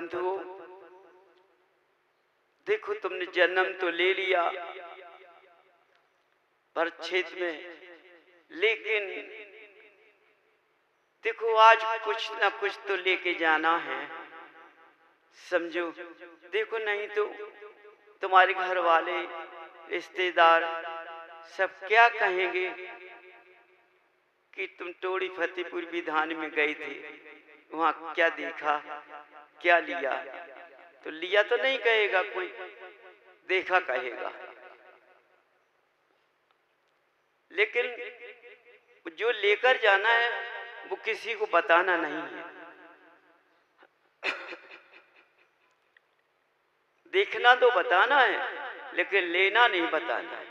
बंधुओं, देखो तुमने जन्म तो ले लिया परक्षेत्र में, लेकिन देखो आज कुछ ना कुछ तो लेके जाना है, समझो। देखो नहीं तो तुम्हारे घर वाले रिश्तेदार सब क्या कहेंगे कि तुम टोड़ी फतेहपुर विधान में गए थे, वहां क्या देखा, क्या लिया। तो लिया तो नहीं कहेगा कोई, देखा कहेगा। लेकिन जो लेकर जाना है वो किसी को बताना नहीं है। देखना तो बताना है, लेकिन लेना नहीं बताना है।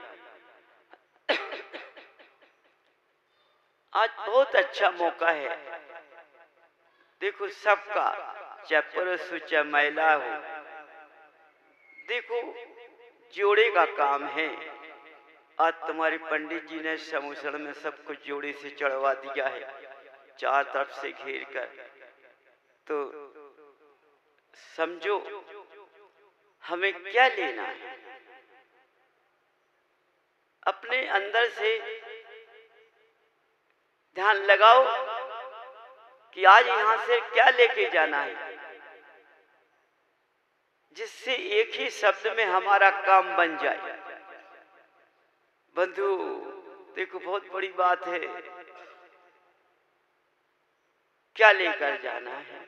आज बहुत अच्छा मौका है, देखो सबका, चाहे पुरुष हो चाहे महिला हो, देखो जोड़े का काम है। आज तुम्हारे पंडित जी ने समूसण में सब कुछ जोड़े से चढ़वा दिया है, चार तरफ से घेर कर। तो समझो हमें क्या लेना है, अपने अंदर से ध्यान लगाओ कि आज यहां से क्या लेके जाना है, जिससे एक ही शब्द में हमारा काम बन जाए। बंधु देखो बहुत बड़ी बात है, क्या लेकर जाना है।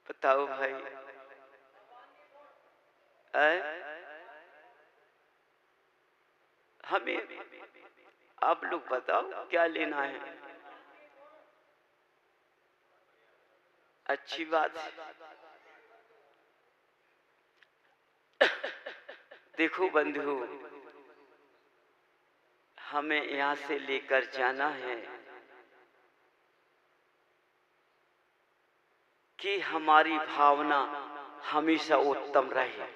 बताओ भाई, हमें आप लोग बताओ क्या लेना है। अच्छी बात है। देखो बंधु, हमें यहां से लेकर जाना है कि हमारी भावना हमेशा उत्तम रहे।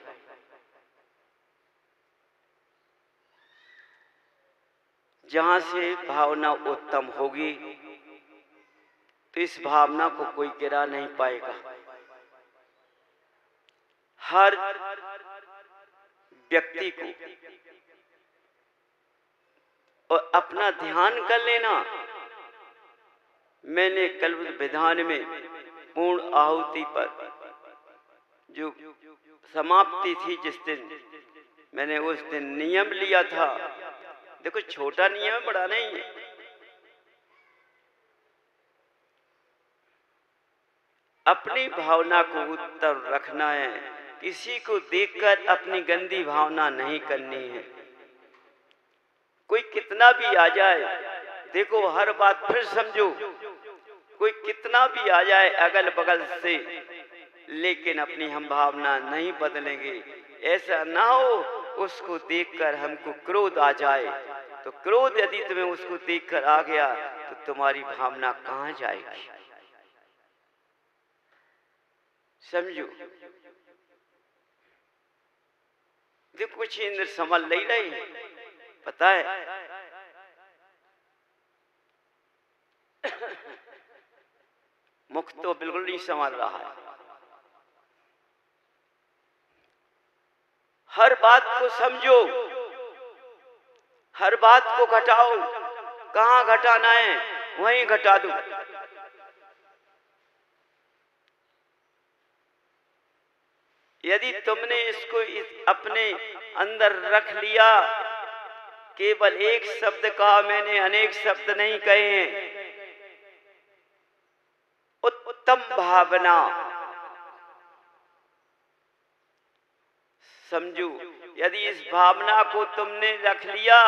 जहां से भावना उत्तम होगी तो इस भावना को कोई गिरा नहीं पाएगा। हर व्यक्ति को और अपना ध्यान कर लेना। मैंने कल विधान में पूर्ण आहुति पर जो समाप्ति थी जिस दिन, मैंने उस दिन नियम लिया था। देखो छोटा नियम है, बड़ा नहीं है। अपनी भावना को उत्तम रखना है, किसी को देखकर अपनी गंदी भावना नहीं करनी है। कोई कितना भी आ जाए, देखो हर बात फिर समझो, कोई कितना भी आ जाए अगल बगल से, लेकिन अपनी हम भावना नहीं बदलेंगे। ऐसा ना हो उसको देखकर हमको क्रोध आ जाए, तो क्रोध यदि तुम्हें उसको देखकर आ गया तो तुम्हारी भावना कहां जाएगी, समझो। देखो कुछ इंद्र संभल नहीं रही, पता है। मुख तो बिल्कुल नहीं संभल रहा है। हर बात को समझो, हर बात को घटाओ। कहां घटाना है वहीं घटा दो। यदि तुमने इसको अपने अंदर रख लिया, केवल एक शब्द कहा, मैंने अनेक शब्द नहीं कहे हैं। उत्तम भावना, समझो। यदि इस भावना को तुमने रख लिया,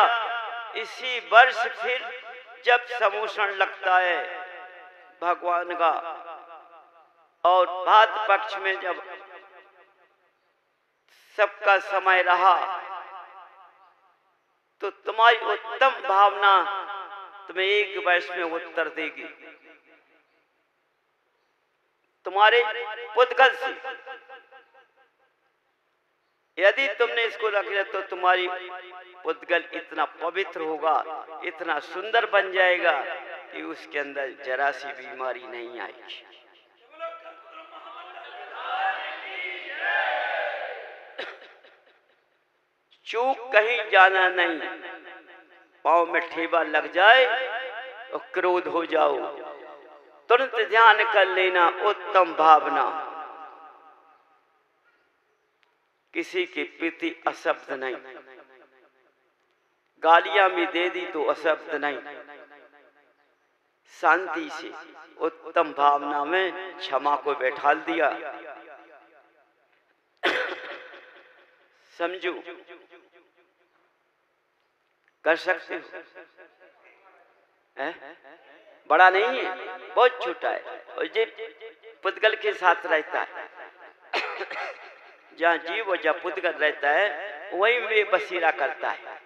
इसी वर्ष फिर जब समोषण लगता है भगवान का, और भाद्र पक्ष में जब सबका समय रहा, तो तुम्हारी उत्तम भावना तुम्हें एक वर्ष में उत्तर देगी। तुम्हारे पुद्गल से यदि तुमने इसको रख लिया तो तुम्हारी पुद्गल इतना पवित्र होगा, इतना सुंदर बन जाएगा कि उसके अंदर जरा सी बीमारी नहीं आएगी। चूक कहीं जाना नहीं, पाँव में ठेबा लग जाए और क्रोध हो जाओ, तुरंत ध्यान कर लेना उत्तम भावना। किसी के प्रति अशब्द नहीं, गालियां भी दे दी तो अशब्द नहीं, शांति से उत्तम भावना में क्षमा को बैठाल दिया। समझो, कर सकते हो? बड़ा नहीं है, बहुत छोटा है, और ये पुद्गल के साथ रहता है। जहाँ जीव और जहाँ पुद्गल रहता है वहीं में बसेरा करता है।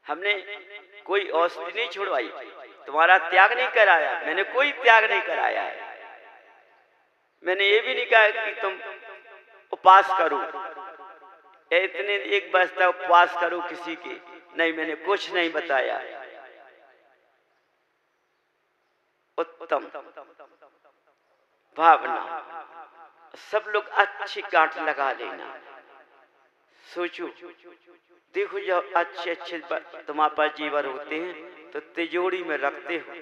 हमने कोई औषधि नहीं छुड़वाई, तुम्हारा त्याग नहीं कराया, मैंने कोई त्याग नहीं कराया है। मैंने ये भी नहीं कहा कि तुम उपवास करो, इतने एक वर्ष तक उपवास करो किसी के, नहीं, मैंने कुछ नहीं बताया। उत्तम भावना, सब लोग अच्छी गांठ लगा लेना। सोचो, देखो, जब अच्छे अच्छे तुम्हारे पास जीवर होते हैं तो तिजोरी में रखते हो,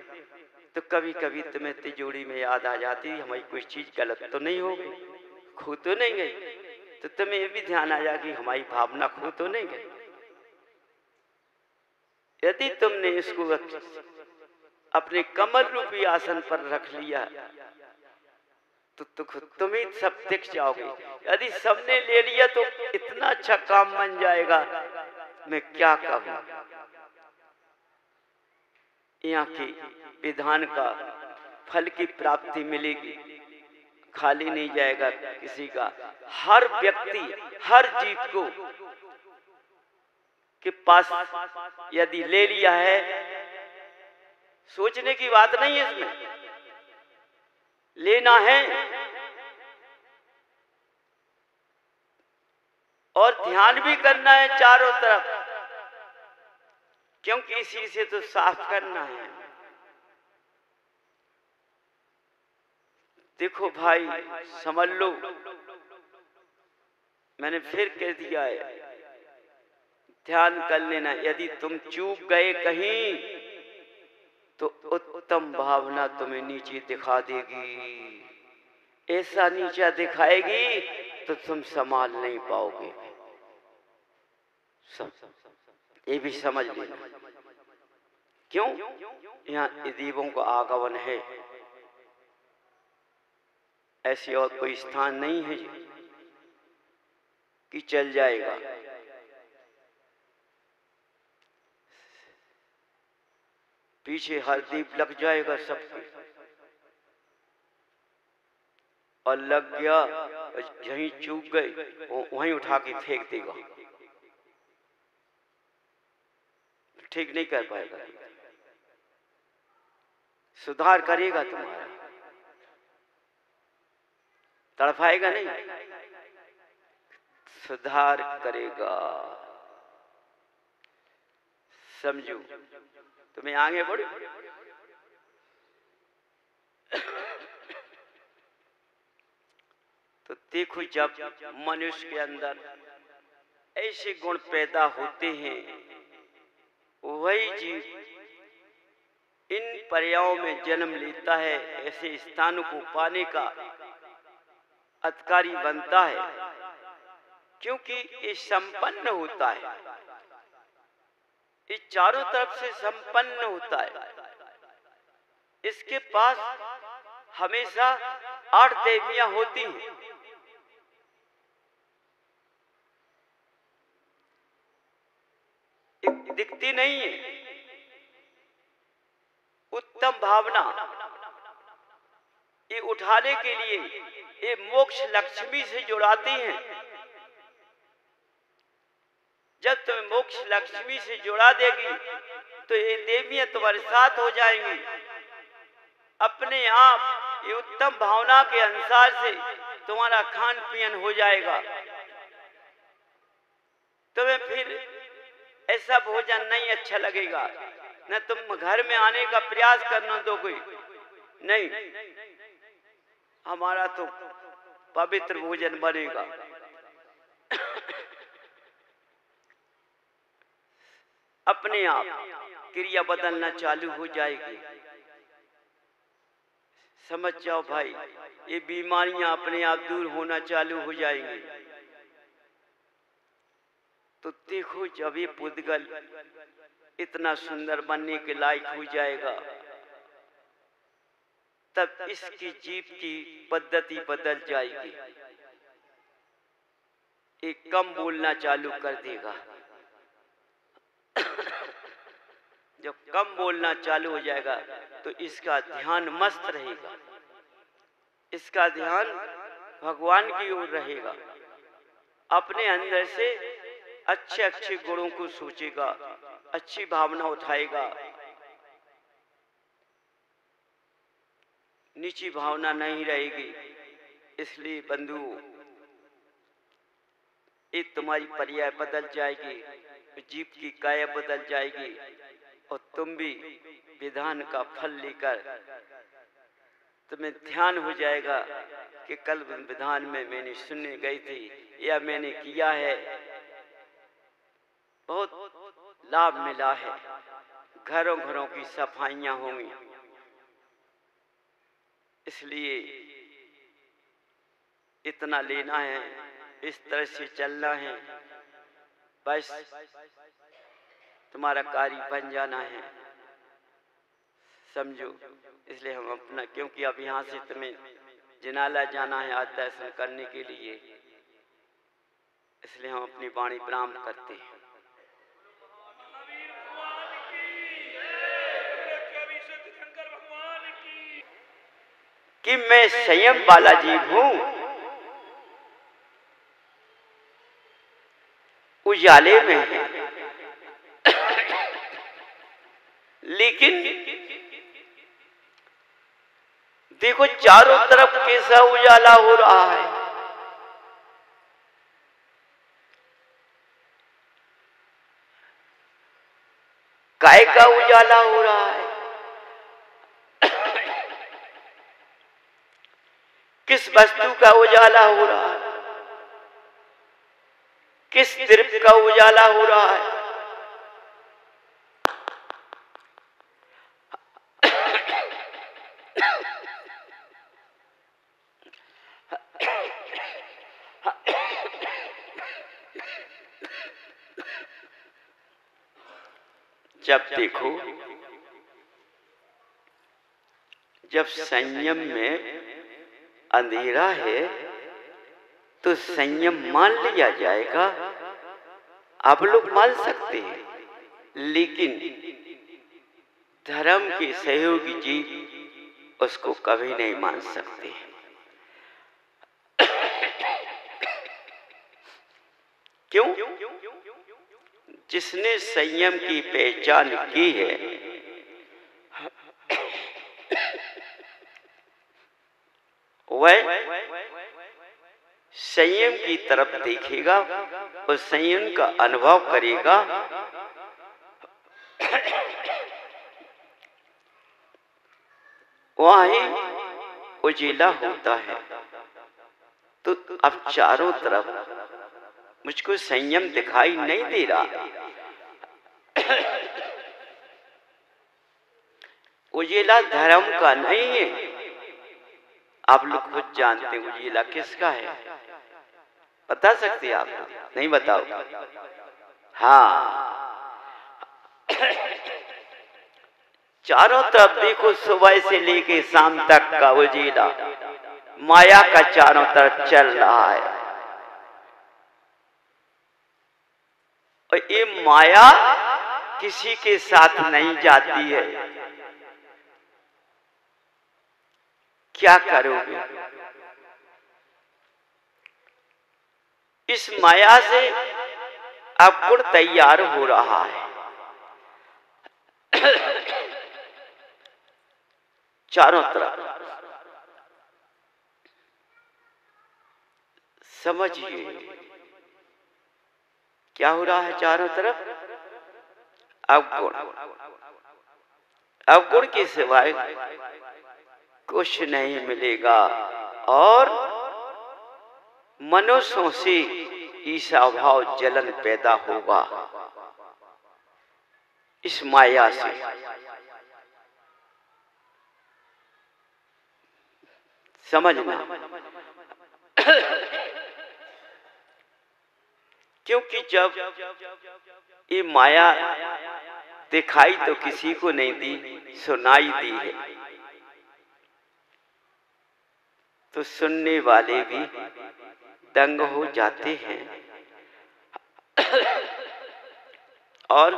तो कभी कभी तुम्हें तिजोरी में याद आ जाती है हमारी कोई चीज गलत तो नहीं हो गई, खो तो नहीं गई, तो तुम्हें ये भी ध्यान आ जाए कि हमारी भावना खो तो नहीं गई। यदि तुमने इसको अपने कमल रूपी आसन पर रख लिया तो तुम ही सब दिख जाओगे। यदि सबने ले लिया तो इतना अच्छा काम बन जाएगा, मैं क्या कहूं। यहाँ की विधान का फल की प्राप्ति मिलेगी, खाली नहीं जाएगा किसी का। हर व्यक्ति, हर जीव को के पास यदि ले लिया है, सोचने की बात नहीं है, इसमें लेना है और ध्यान भी करना है चारों तरफ, क्योंकि इसी से तो साफ करना है। देखो भाई, समझ लो, मैंने फिर कह दिया है, ध्यान कर लेना। यदि तुम चूक गए कहीं तो उत्तम भावना तुम्हें नीचे दिखा देगी, ऐसा नीचा दिखाएगी तो तुम संभाल नहीं पाओगे। ये भी समझ लेना। क्यों? यहाँ देवों का आगमन है, ऐसी और कोई स्थान नहीं है कि चल जाएगा। पीछे हर दीप लग जाएगा सबके, और लग गया, यहीं चूक गए, वहीं उठा के फेंक देगा, ठीक नहीं कर पाएगा। सुधार करेगा तुम्हारा, तड़फाएगा नहीं, सुधार करेगा। समझो, तुम्हें आगे बढ़ो। तो देखो, जब मनुष्य के अंदर ऐसे गुण पैदा होते हैं, वही जीव इन पर्यायों में जन्म लेता है, ऐसे स्थानों को पाने का अधिकारी बनता है, क्योंकि ये संपन्न होता है, ये चारों तरफ से संपन्न होता है। इसके पास हमेशा 8 देवियां होती हैं। दिखती नहीं है। उत्तम भावना ये उठाने के लिए ये मोक्ष लक्ष्मी से जुड़ाती हैं। जब तुम्हें मोक्ष लक्ष्मी से जुड़ा देगी तो ये देवियां तुम्हारे साथ हो जाएंगी। अपने आप ये उत्तम भावना के अनुसार से तुम्हारा खान पीन हो जाएगा। तुम्हें फिर ऐसा भोजन नहीं अच्छा लगेगा, न तुम घर में आने का प्रयास करना दोगे। नहीं, हमारा तो पवित्र भोजन बनेगा। अपने आप क्रिया बदलना चालू हो जाएगी। समझ जाओ भाई, ये बीमारियां अपने आप दूर होना चालू हो जाएंगी। तो देखो, जब ये पुद्गल इतना सुंदर बनने के लायक हो जाएगा, तब इसकी जीभ की पद्धति बदल जाएगी। ये कम बोलना चालू कर देगा। जब कम बोलना चालू हो जाएगा तो इसका ध्यान मस्त रहेगा, इसका ध्यान भगवान की ओर रहेगा। अपने अंदर से अच्छे अच्छे गुणों को सोचेगा, अच्छी भावना उठाएगा, नीची भावना नहीं रहेगी। इसलिए बंधुओं, ये तुम्हारी पर्याय बदल जाएगी, जीव की काया बदल जाएगी और तुम भी विधान का फल लेकर तुम्हें ध्यान हो जाएगा कि कल विधान में मैंने सुनने गई थी या मैंने किया है, बहुत लाभ मिला है। घरों घरों की सफाइयां होंगी। इसलिए इतना लेना है, इस तरह से चलना है, बस तुम्हारा कार्य बन जाना है, समझो। इसलिए हम अपना, क्योंकि अब यहाँ से तुम्हें जिनाला जाना है आज दर्शन करने के लिए, इसलिए हम अपनी वाणी विराम करते हैं। कि मैं संयम वाला जीव हूं, उजाले में है, लेकिन देखो चारों तरफ कैसा उजाला हो रहा है। काय का उजाला हो रहा है, किस वस्तु का उजाला हो रहा है, किस द्रव्य का उजाला हो रहा है। जब देखो, जब संयम में अंधेरा है तो संयम मान लिया जाएगा। आप लोग मान सकते हैं, लेकिन धर्म के सहयोगी जीव उसको कभी नहीं मान सकते। क्यों? जिसने संयम की पहचान की है, वह संयम की तरफ देखेगा और संयम का अनुभव करेगा। वहाँ ही उजीला होता है। तो अब चारों तरफ मुझको संयम दिखाई नहीं दे रहा। उजीला धर्म का नहीं है। आप लोग खुद जानते हैं उजीला किसका है, बता सकते आप? नहीं बताओ? हाँ, चारों तरफ देखो, सुबह से लेके शाम तक का उजीला माया का चारों तरफ चल रहा है। और ये माया किसी के साथ नहीं जाती है। क्या करोगे? इस माया से अब गुण तैयार हो रहा है। चारों तरफ समझिए क्या हो रहा है। चारों तरफ अवगुण, अवगुण के सिवाय कुछ नहीं मिलेगा और मनुष्यों से ईर्ष्या भाव जलन पैदा होगा इस माया से। समझना, क्योंकि जब ये माया दिखाई तो किसी को नहीं दी, सुनाई दी है, तो सुनने वाले भी दंग हो जाते हैं और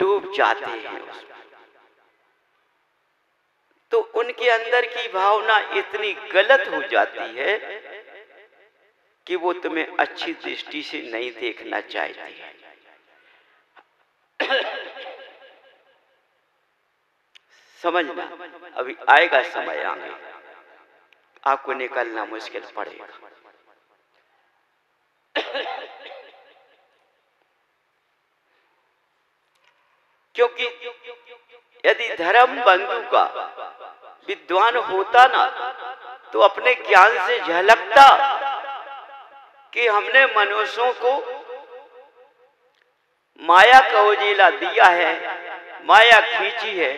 डूब जाते हैं उसमें। तो उनके अंदर की भावना इतनी गलत हो जाती है कि वो तुम्हें अच्छी दृष्टि से नहीं देखना चाहती है। समझना, अभी आएगा समय आगे आपको निकलना मुश्किल पड़ेगा। क्योंकि यदि धर्म बंधु का विद्वान होता ना तो अपने ज्ञान से झलकता कि हमने मनुष्यों को माया का उजीला दिया है, माया खींची है,